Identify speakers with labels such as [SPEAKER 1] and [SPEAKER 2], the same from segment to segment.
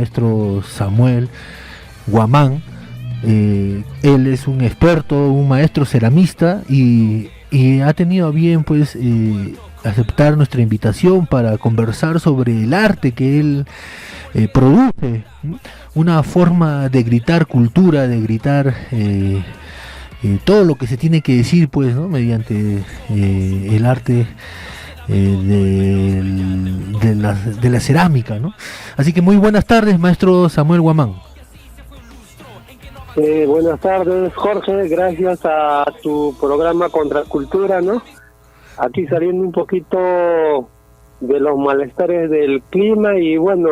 [SPEAKER 1] maestro Samuel Guamán. Él es un experto, un maestro ceramista y ha tenido a bien pues aceptar nuestra invitación para conversar sobre el arte que él produce, ¿no? Una forma de gritar cultura, de gritar todo lo que se tiene que decir pues, ¿no? Mediante el arte de la cerámica, ¿no? Así que muy buenas tardes, maestro Samuel Guamán.
[SPEAKER 2] Buenas tardes, Jorge, gracias a tu programa Contracultura, ¿no? Aquí saliendo un poquito de los malestares del clima y bueno,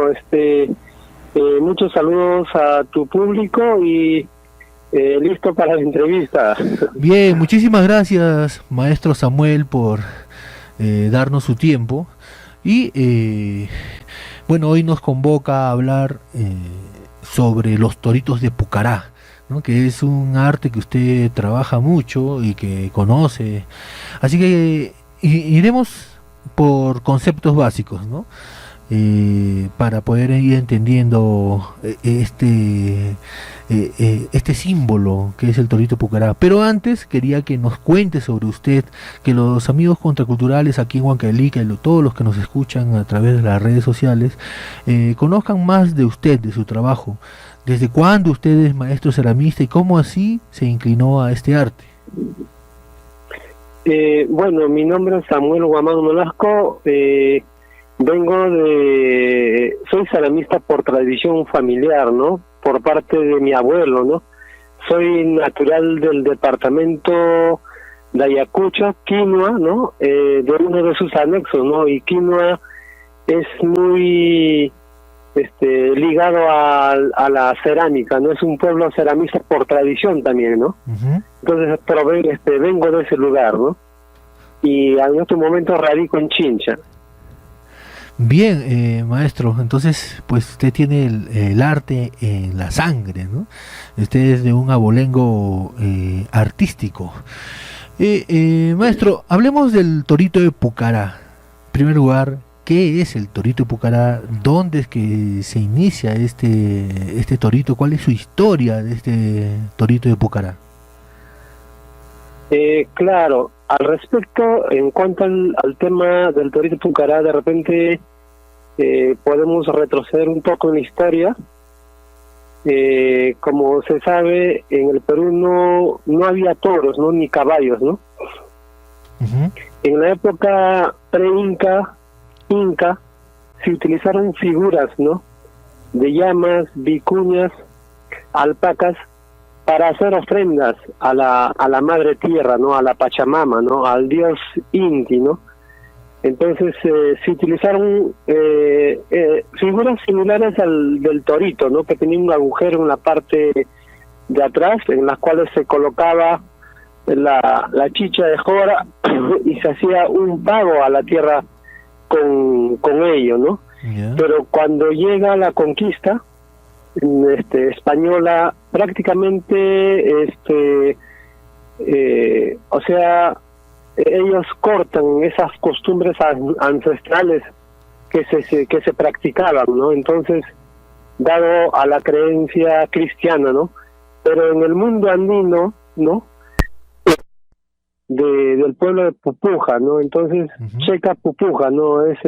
[SPEAKER 2] muchos saludos a tu público y listo para la entrevista.
[SPEAKER 1] Bien, muchísimas gracias, maestro Samuel, por darnos su tiempo y bueno, hoy nos convoca a hablar sobre los toritos de Pucará, ¿no? Que es un arte que usted trabaja mucho y que conoce, así que iremos por conceptos básicos, ¿no? Para poder ir entendiendo este símbolo que es el torito Pucará. Pero antes quería que nos cuente sobre usted, que los amigos contraculturales aquí en Huancavelica y todos los que nos escuchan a través de las redes sociales conozcan más de usted, de su trabajo. ¿Desde cuándo usted es maestro ceramista y cómo así se inclinó a este arte?
[SPEAKER 2] Bueno, mi nombre es Samuel Guamán Nolasco, soy ceramista por tradición familiar, ¿no? Por parte de mi abuelo, ¿no? Soy natural del departamento de Ayacucho, Quinua, ¿no? De uno de sus anexos, ¿no? Y Quinua es muy ligado a la cerámica, ¿no? Es un pueblo ceramista por tradición también, ¿no? Uh-huh. Entonces, vengo de ese lugar, ¿no? Y en este momento radico en Chincha.
[SPEAKER 1] Bien, maestro, entonces, pues usted tiene el arte en la sangre, ¿no? Usted es de un abolengo artístico. Maestro, hablemos del torito de Pucará. En primer lugar, ¿qué es el torito de Pucará? ¿Dónde es que se inicia este torito? ¿Cuál es su historia de este torito de Pucará?
[SPEAKER 2] Claro, al respecto, en cuanto al tema del torito de Pucará, de repente podemos retroceder un poco en la historia. Como se sabe, en el Perú no había toros, ¿no? Ni caballos, ¿no? Uh-huh. En la época pre-Inca, se utilizaron figuras, ¿no? De llamas, vicuñas, alpacas, para hacer ofrendas a la madre tierra, ¿no? A la Pachamama, ¿no? Al dios Inti, ¿no? Entonces se utilizaron figuras similares al del torito, ¿no? Que tenía un agujero en la parte de atrás, en las cuales se colocaba la chicha de jora y se hacía un pago a la tierra con ello, ¿no? Yeah. Pero cuando llega la conquista española, prácticamente o sea, ellos cortan esas costumbres ancestrales que se practicaban, ¿no? Entonces, dado a la creencia cristiana, ¿no? Pero en el mundo andino, ¿no? Del pueblo de Pupuja, ¿no? Entonces, uh-huh. Checa Pupuja, ¿no? Es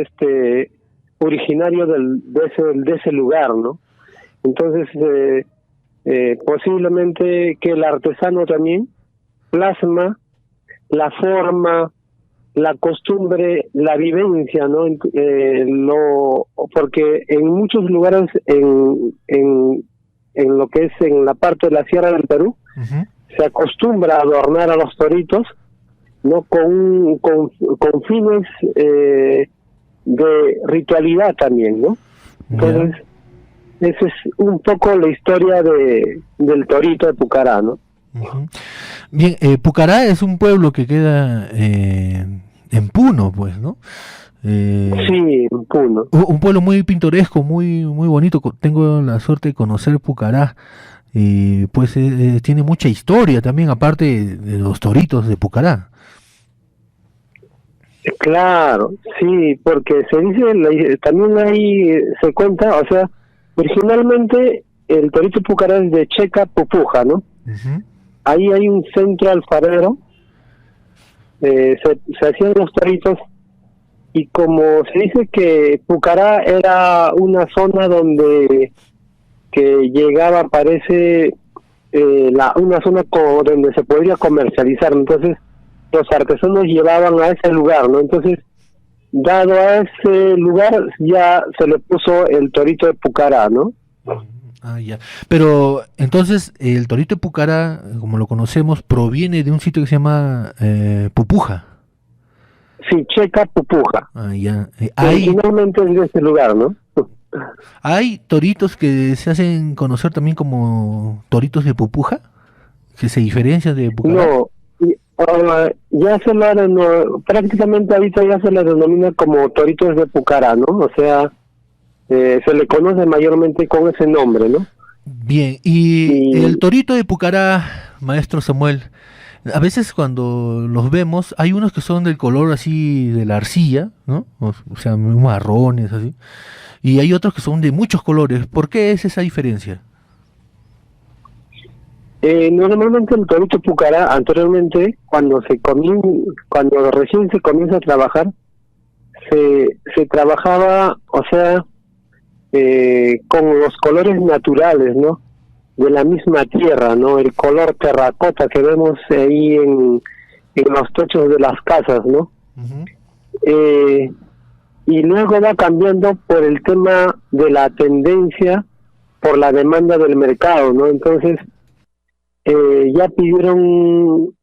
[SPEAKER 2] originario de ese lugar, ¿no? Entonces, posiblemente que el artesano también plasma la forma, la costumbre, la vivencia, ¿no? Porque en muchos lugares en lo que es en la parte de la Sierra del Perú, uh-huh. Se acostumbra a adornar a los toritos, ¿no? Con fines de ritualidad también, ¿no? Entonces, esa es un poco la historia del torito de Pucará, ¿no?
[SPEAKER 1] Uh-huh. Bien, Pucará es un pueblo que queda en Puno, pues, ¿no?
[SPEAKER 2] Sí, en Puno.
[SPEAKER 1] Un pueblo muy pintoresco, muy muy bonito. Tengo la suerte de conocer Pucará y pues tiene mucha historia también, aparte de los toritos de Pucará.
[SPEAKER 2] Claro, sí, porque se dice, también ahí se cuenta, o sea, Originalmente el torito Pucará es de Checa Pupuja, ¿no? Ahí hay un centro alfarero, se hacían los toritos, y como se dice que Pucará era una zona donde que llegaba, parece, una zona donde se podría comercializar, entonces los artesanos llevaban a ese lugar, ¿no? Entonces, dado a ese lugar, ya se le puso el torito de Pucará, ¿no?
[SPEAKER 1] Ah, ya. Pero entonces el torito de Pucará, como lo conocemos, proviene de un sitio que se llama Pupuja.
[SPEAKER 2] Sí, Checa Pupuja.
[SPEAKER 1] Ah, ya.
[SPEAKER 2] Originalmente es de ese lugar, ¿no?
[SPEAKER 1] ¿Hay toritos que se hacen conocer también como toritos de Pupuja? ¿Que se diferencian de Pucará?
[SPEAKER 2] No, ya prácticamente ahorita ya se le denomina como toritos de Pucará, ¿no? O sea, se le conoce mayormente con ese nombre, ¿no?
[SPEAKER 1] Bien, y el torito de Pucará, maestro Samuel, a veces cuando los vemos, hay unos que son del color así de la arcilla, ¿no? O sea, marrones, así. Y hay otros que son de muchos colores. ¿Por qué es esa diferencia?
[SPEAKER 2] Normalmente el torito Pucará, anteriormente, cuando recién se comienza a trabajar, se trabajaba, o sea, con los colores naturales, ¿no? De la misma tierra, ¿no? El color terracota que vemos ahí en los techos de las casas, ¿no? Y luego va cambiando por el tema de la tendencia, por la demanda del mercado, ¿no? Entonces, ya pidieron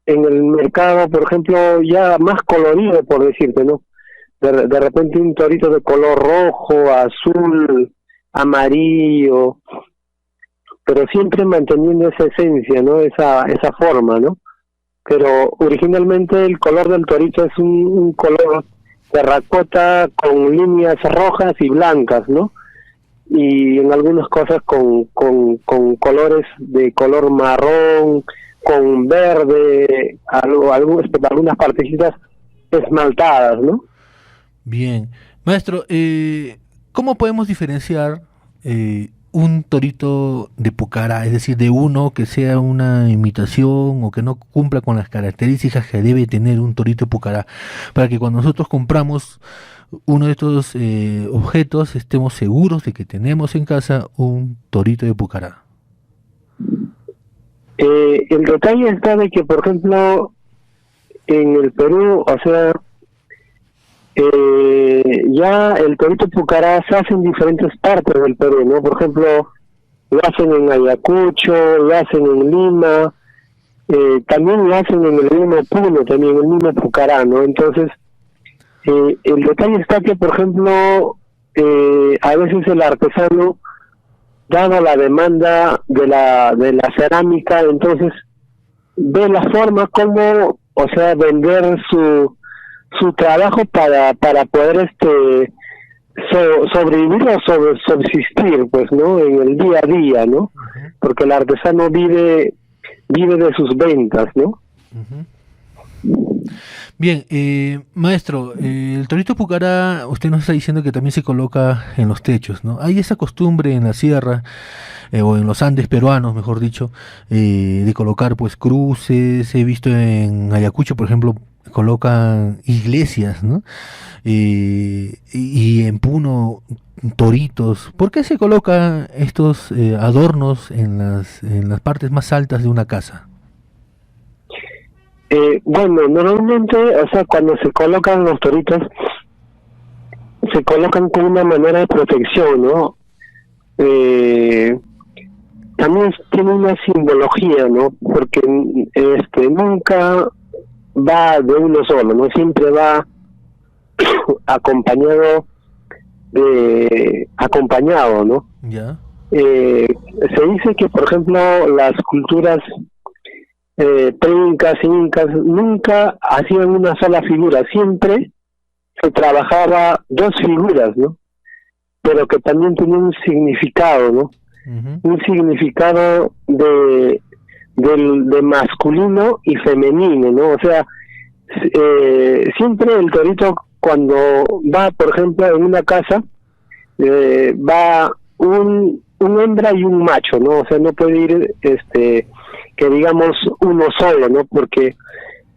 [SPEAKER 2] en el mercado, por ejemplo, ya más colorido, por decirte, ¿no? De repente un torito de color rojo, azul, amarillo, pero siempre manteniendo esa esencia, ¿no? Esa forma, ¿no? Pero originalmente el color del torito es un color terracota con líneas rojas y blancas, ¿no? Y en algunas cosas con colores de color marrón, con verde, algunas partecitas esmaltadas, ¿no?
[SPEAKER 1] Bien. Maestro, ¿cómo podemos diferenciar un torito de Pucará? Es decir, de uno que sea una imitación o que no cumpla con las características que debe tener un torito de Pucará, para que cuando nosotros compramos uno de estos objetos estemos seguros de que tenemos en casa un torito de Pucará.
[SPEAKER 2] El detalle está de que, por ejemplo, en el Perú, o sea, ya el torito Pucará se hace en diferentes partes del Perú, ¿no? Por ejemplo, lo hacen en Ayacucho, lo hacen en Lima, también lo hacen en el mismo Puno, también en el mismo Pucará, ¿no? Entonces, el detalle está que, por ejemplo, a veces el artesano, dado la demanda de la cerámica, entonces ve la forma como, o sea, vender su trabajo para poder sobrevivir o subsistir, pues, ¿no? En el día a día, ¿no? Porque el artesano vive de sus ventas, ¿no?
[SPEAKER 1] Bien, maestro, el torito Pucará, usted nos está diciendo que también se coloca en los techos, ¿no? Hay esa costumbre en la sierra, o en los Andes peruanos, mejor dicho, de colocar pues cruces. He visto en Ayacucho, por ejemplo, colocan iglesias, ¿no? Y en Puno toritos. ¿Por qué se colocan estos adornos en las partes más altas de una casa?
[SPEAKER 2] Bueno, normalmente, o sea, cuando se colocan los toritos, se colocan con una manera de protección, ¿no? También tiene una simbología, ¿no? Porque nunca va de uno solo, ¿no? Siempre va acompañado, ¿no?
[SPEAKER 1] Ya.
[SPEAKER 2] Se dice que, por ejemplo, las culturas preincas, incas, nunca hacían una sola figura, siempre se trabajaba dos figuras, ¿no? Pero que también tenía un significado, ¿no? Un significado de masculino y femenino, ¿no? O sea, siempre el torito, cuando va, por ejemplo, en una casa, va un hembra y un macho, ¿no? O sea, no puede ir, que digamos, uno solo, ¿no? Porque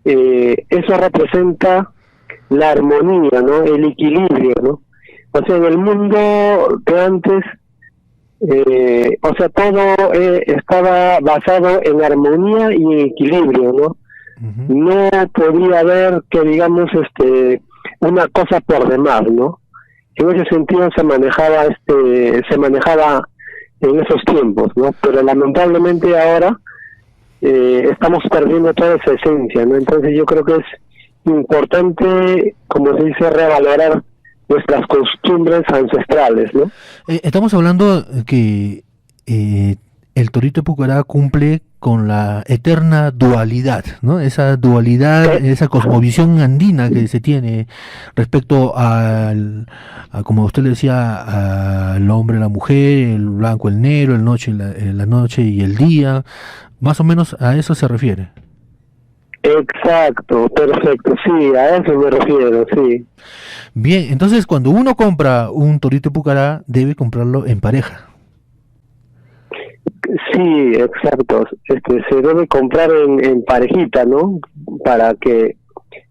[SPEAKER 2] eso representa la armonía, ¿no? El equilibrio, ¿no? O sea, en el mundo de antes, o sea, todo estaba basado en armonía y en equilibrio, ¿no? Uh-huh. No podía haber que, digamos, una cosa por demás, ¿no? En ese sentido se manejaba en esos tiempos, ¿no? Pero lamentablemente ahora estamos perdiendo toda esa esencia, ¿no? Entonces yo creo que es importante, como se dice, revalorar nuestras costumbres ancestrales, ¿no?
[SPEAKER 1] Estamos hablando que el torito de Pucará cumple con la eterna dualidad, ¿no? Esa dualidad, esa cosmovisión andina que se tiene respecto a, como usted le decía, al hombre, la mujer, el blanco, el negro, la noche y el día. Más o menos a eso se refiere.
[SPEAKER 2] Exacto, perfecto, sí, a eso me refiero, sí.
[SPEAKER 1] Bien, entonces cuando uno compra un torito de Pucará, debe comprarlo en pareja.
[SPEAKER 2] Sí, exacto, se debe comprar en parejita, ¿no? Para que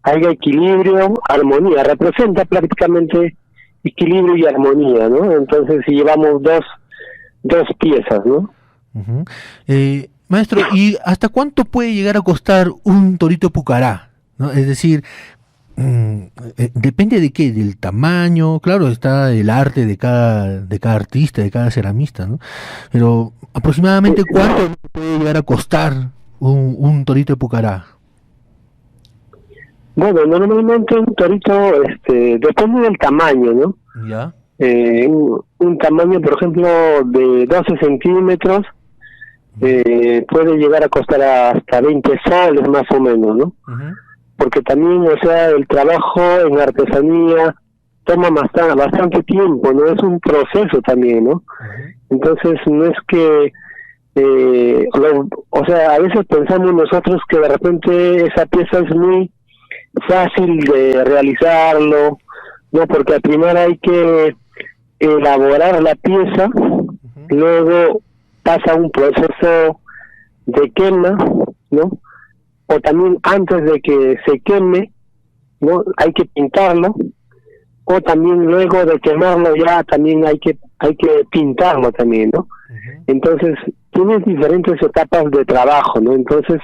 [SPEAKER 2] haya equilibrio, armonía, representa prácticamente equilibrio y armonía, ¿no? Entonces si llevamos dos piezas, ¿no?
[SPEAKER 1] Uh-huh. Maestro, ¿y hasta cuánto puede llegar a costar un torito de Pucará? ¿No? Es decir, depende de qué, del tamaño, claro, está el arte de cada artista, de cada ceramista, ¿no? Pero aproximadamente ¿cuánto puede llegar a costar un torito de Pucará?
[SPEAKER 2] Bueno, normalmente un torito depende del tamaño, ¿no?
[SPEAKER 1] ¿Ya?
[SPEAKER 2] Un tamaño, por ejemplo, de 12 centímetros, puede llegar a costar hasta 20 soles más o menos, ¿no? Uh-huh. Porque también, o sea, el trabajo en artesanía toma bastante tiempo, ¿no? Es un proceso también, ¿no? Uh-huh. Entonces, no es que, o sea, a veces pensamos nosotros que de repente esa pieza es muy fácil de realizarlo, ¿no? Porque al primero hay que elaborar la pieza, uh-huh. Luego pasa un proceso de quema, ¿no? O también antes de que se queme, ¿no? Hay que pintarlo, o también luego de quemarlo ya también hay que pintarlo también, ¿no? Uh-huh. Entonces, tienes diferentes etapas de trabajo, ¿no? Entonces,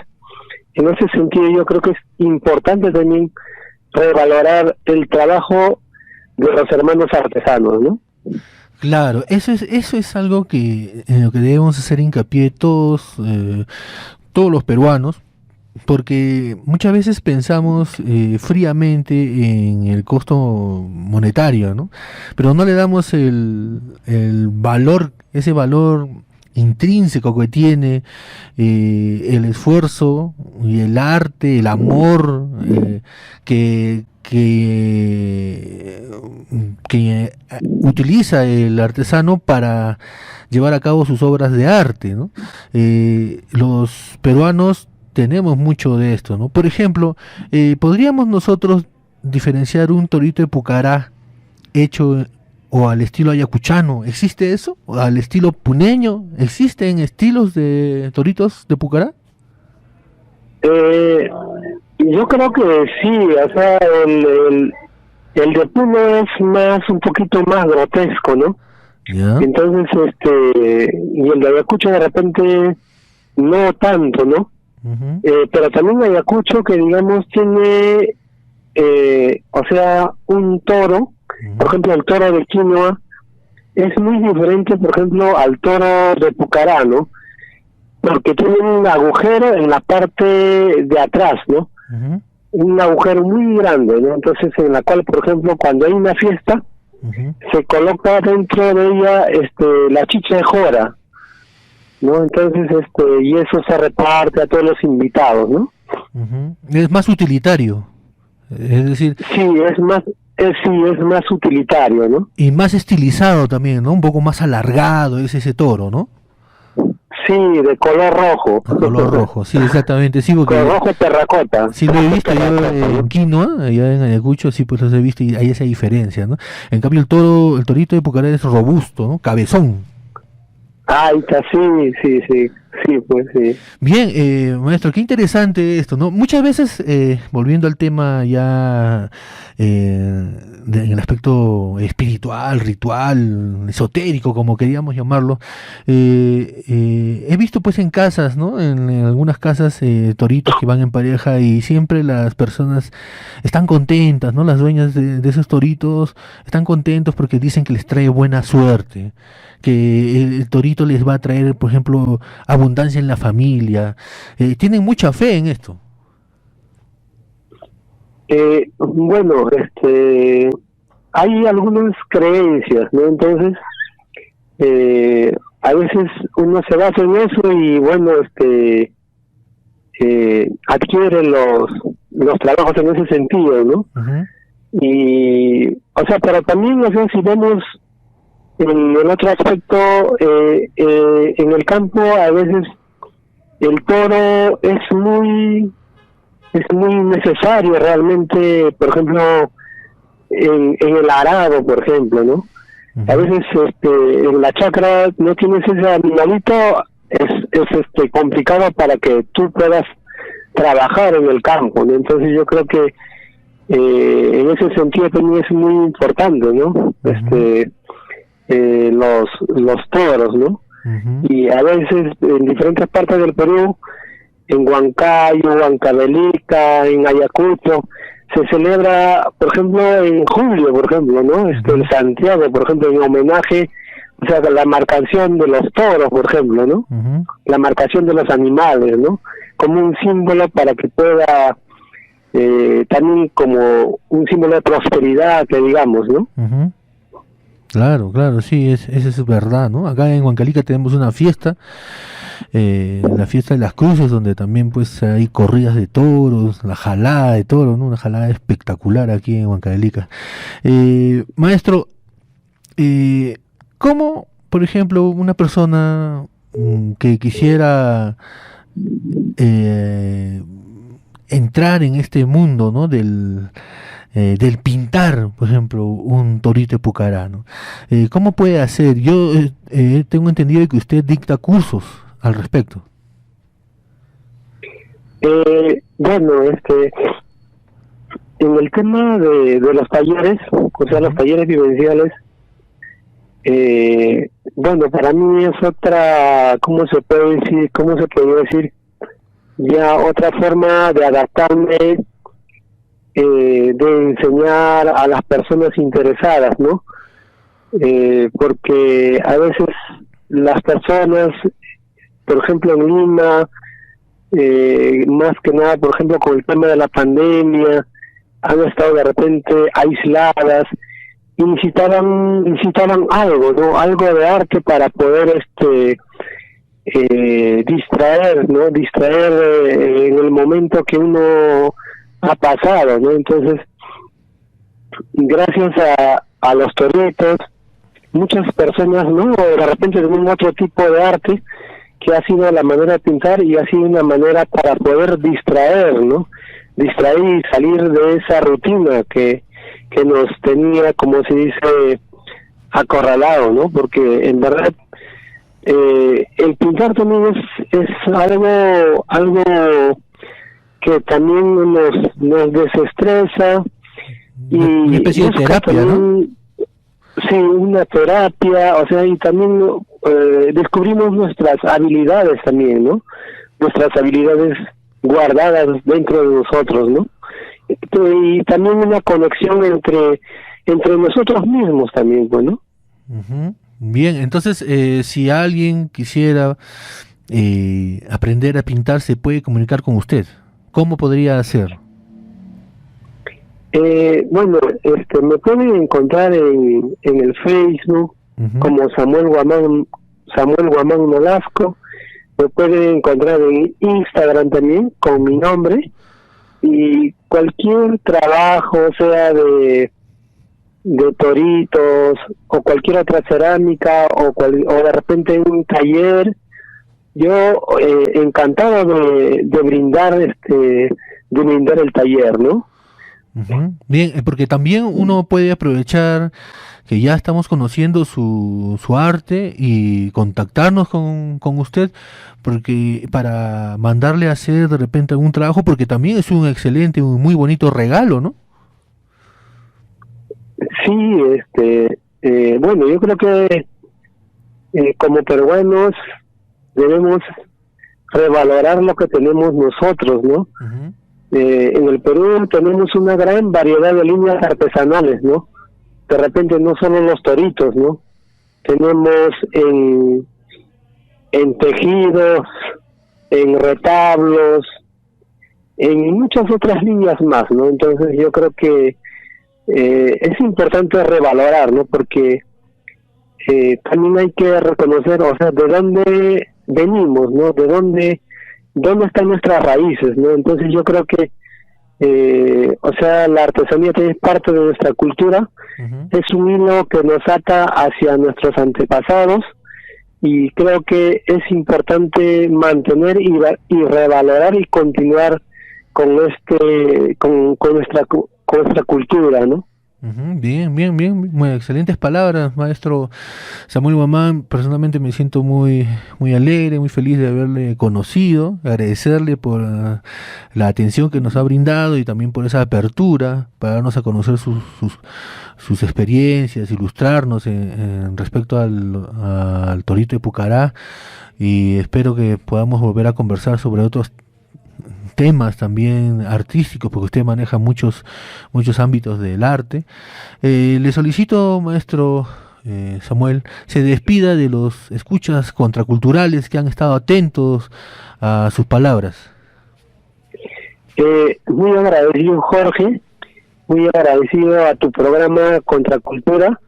[SPEAKER 2] en ese sentido yo creo que es importante también revalorar el trabajo de los hermanos artesanos, ¿no?
[SPEAKER 1] Claro, eso es algo en lo que debemos hacer hincapié todos los peruanos, porque muchas veces pensamos fríamente en el costo monetario, ¿no? Pero no le damos el valor, ese valor intrínseco que tiene el esfuerzo y el arte, el amor que utiliza el artesano para llevar a cabo sus obras de arte, ¿no? Los peruanos tenemos mucho de esto, ¿no? Por ejemplo, ¿podríamos nosotros diferenciar un torito de Pucará hecho o al estilo ayacuchano? ¿Existe eso? ¿O al estilo puneño? ¿Existen estilos de toritos de Pucará?
[SPEAKER 2] Yo creo que sí, o sea, el de Puno es un poquito más grotesco, ¿no?
[SPEAKER 1] Yeah.
[SPEAKER 2] Entonces, y el de Ayacucho de repente no tanto, ¿no? Uh-huh. Pero también Ayacucho que digamos tiene, o sea, un toro, uh-huh. Por ejemplo el toro de Quinoa es muy diferente, por ejemplo, al toro de Pucará, ¿no? Porque tiene un agujero en la parte de atrás, ¿no? Uh-huh. Un agujero muy grande, ¿no? Entonces, en la cual, por ejemplo, cuando hay una fiesta, uh-huh. Se coloca dentro de ella la chicha de jora, ¿no? Entonces, y eso se reparte a todos los invitados, ¿no?
[SPEAKER 1] Uh-huh. Es más utilitario, es decir...
[SPEAKER 2] Sí, es más utilitario, ¿no?
[SPEAKER 1] Y más estilizado también, ¿no? Un poco más alargado es ese toro, ¿no?
[SPEAKER 2] Sí, de color rojo.
[SPEAKER 1] De color rojo, sí, exactamente. Sí, porque
[SPEAKER 2] color rojo terracota.
[SPEAKER 1] Sí, lo he visto yo en Quinoa, allá en Ayacucho, sí, pues lo he visto y hay esa diferencia, ¿no? En cambio el torito de Pucará es robusto, ¿no? Cabezón.
[SPEAKER 2] Ahí está, sí, pues sí.
[SPEAKER 1] Bien, maestro, qué interesante esto, ¿no? Muchas veces, volviendo al tema ya en el aspecto espiritual, ritual, esotérico, como queríamos llamarlo, he visto pues en casas, ¿no? En algunas casas toritos que van en pareja y siempre las personas están contentas, ¿no? Las dueñas de esos toritos están contentos porque dicen que les trae buena suerte, que el torito les va a traer, por ejemplo, abundancia en la familia. Tienen mucha fe en esto.
[SPEAKER 2] Bueno, hay algunas creencias, ¿no? Entonces, a veces uno se basa en eso y bueno, adquiere los trabajos en ese sentido, ¿no?
[SPEAKER 1] Uh-huh.
[SPEAKER 2] Y, o sea, pero también, o sea, si vemos en el otro aspecto, en el campo a veces el toro es muy necesario realmente, por ejemplo, en el arado, por ejemplo, ¿no?
[SPEAKER 1] Uh-huh.
[SPEAKER 2] A veces en la chacra no tienes ese animalito, es complicado para que tú puedas trabajar en el campo, ¿no? Entonces yo creo que en ese sentido también es muy importante, ¿no?
[SPEAKER 1] Uh-huh.
[SPEAKER 2] Los toros, ¿no?
[SPEAKER 1] Uh-huh.
[SPEAKER 2] Y a veces en diferentes partes del Perú, en Huancayo, Huancavelica, en Ayacucho, se celebra, por ejemplo, en julio, por ejemplo, ¿no? En Santiago, por ejemplo, en homenaje, o sea, la marcación de los toros, por ejemplo, ¿no?
[SPEAKER 1] Uh-huh.
[SPEAKER 2] La marcación de los animales, ¿no? Como un símbolo para que pueda, también como un símbolo de prosperidad, que digamos, ¿no?
[SPEAKER 1] Uh-huh. Claro, claro, sí, eso es verdad, ¿no? Acá en Huancalica tenemos una fiesta, la fiesta de las cruces, donde también pues hay corridas de toros, la jalada de toros, ¿no? Una jalada espectacular aquí en Huancalica. Maestro, ¿cómo, por ejemplo, una persona que quisiera entrar en este mundo, ¿no? Del pintar, por ejemplo, un torito de Pucará, ¿no? ¿Cómo puede hacer? Yo tengo entendido que usted dicta cursos al respecto.
[SPEAKER 2] Bueno, en el tema de los talleres, o sea, los talleres vivenciales, bueno, para mí es otra, ¿cómo se puede decir? ¿Cómo se podría decir? Ya otra forma de adaptarme, de enseñar a las personas interesadas, ¿no? Porque a veces las personas, por ejemplo en Lima, más que nada, por ejemplo, con el tema de la pandemia, han estado de repente aisladas y necesitaban algo, ¿no? Algo de arte para poder distraer, ¿no? Distraer en el momento que uno ha pasado, ¿no? Entonces, gracias a los toritos, muchas personas, ¿no? De repente tienen otro tipo de arte que ha sido la manera de pintar y ha sido una manera para poder distraer, ¿no? Distraer y salir de esa rutina que nos tenía, como se dice, acorralado, ¿no? Porque en verdad el pintar también es algo que también nos desestresa y
[SPEAKER 1] una especie de terapia,
[SPEAKER 2] también,
[SPEAKER 1] ¿no?
[SPEAKER 2] Sí, una terapia, o sea, y también descubrimos nuestras habilidades también, ¿no? Nuestras habilidades guardadas dentro de nosotros, ¿no? Y también una conexión entre nosotros mismos también, ¿no?
[SPEAKER 1] Uh-huh. Bien, entonces, si alguien quisiera aprender a pintar, ¿se puede comunicar con usted? ¿Cómo podría hacer?
[SPEAKER 2] Bueno, me pueden encontrar en el Facebook, uh-huh, como Samuel Guamán Nolasco. Me pueden encontrar en Instagram también con mi nombre, y cualquier trabajo, sea de toritos o cualquier otra cerámica o de repente un taller, yo encantado de brindar el taller, ¿no?
[SPEAKER 1] Uh-huh. Bien, porque también uno puede aprovechar que ya estamos conociendo su arte y contactarnos con usted porque para mandarle a hacer de repente algún trabajo, porque también es un excelente, un muy bonito regalo, ¿no?
[SPEAKER 2] Sí, bueno, yo creo que como peruanos debemos revalorar lo que tenemos nosotros, ¿no?
[SPEAKER 1] Uh-huh.
[SPEAKER 2] En el Perú tenemos una gran variedad de líneas artesanales, ¿no? De repente no solo los toritos, ¿no? Tenemos en tejidos, en retablos, en muchas otras líneas más, ¿no? Entonces yo creo que es importante revalorar, ¿no? Porque también hay que reconocer, o sea, de dónde venimos, ¿no? De dónde están nuestras raíces, ¿no? Entonces yo creo que, o sea, la artesanía también es parte de nuestra cultura, uh-huh. Es un hilo que nos ata hacia nuestros antepasados y creo que es importante mantener y revalorar y continuar con nuestra cultura, ¿no?
[SPEAKER 1] Bien, muy excelentes palabras, maestro Samuel Guamán. Personalmente me siento muy alegre, muy feliz de haberle conocido, agradecerle por la atención que nos ha brindado y también por esa apertura para darnos a conocer sus experiencias, ilustrarnos en respecto al Torito de Pucará, y espero que podamos volver a conversar sobre otros temas también artísticos, porque usted maneja muchos ámbitos del arte. Le solicito, maestro Samuel, se despida de los escuchas contraculturales que han estado atentos a sus palabras.
[SPEAKER 2] Muy agradecido, Jorge, muy agradecido a tu programa Contracultura,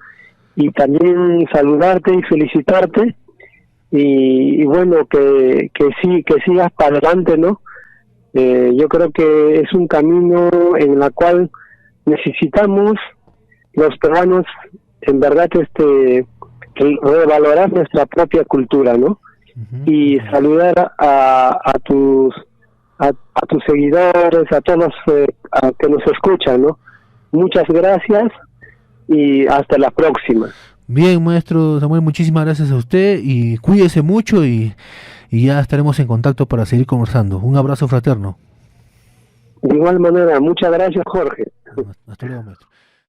[SPEAKER 2] y también saludarte y felicitarte, y bueno, que sigas para adelante, ¿no? Yo creo que es un camino en el cual necesitamos los peruanos, en verdad, revalorar nuestra propia cultura, ¿no? Uh-huh. Y saludar a tus seguidores, a todos a que nos escuchan, ¿no? Muchas gracias y hasta la próxima.
[SPEAKER 1] Bien, maestro Samuel, muchísimas gracias a usted y cuídese mucho y ya estaremos en contacto para seguir conversando. Un abrazo fraterno.
[SPEAKER 2] De igual manera, muchas gracias, Jorge.
[SPEAKER 1] Hasta luego, maestro.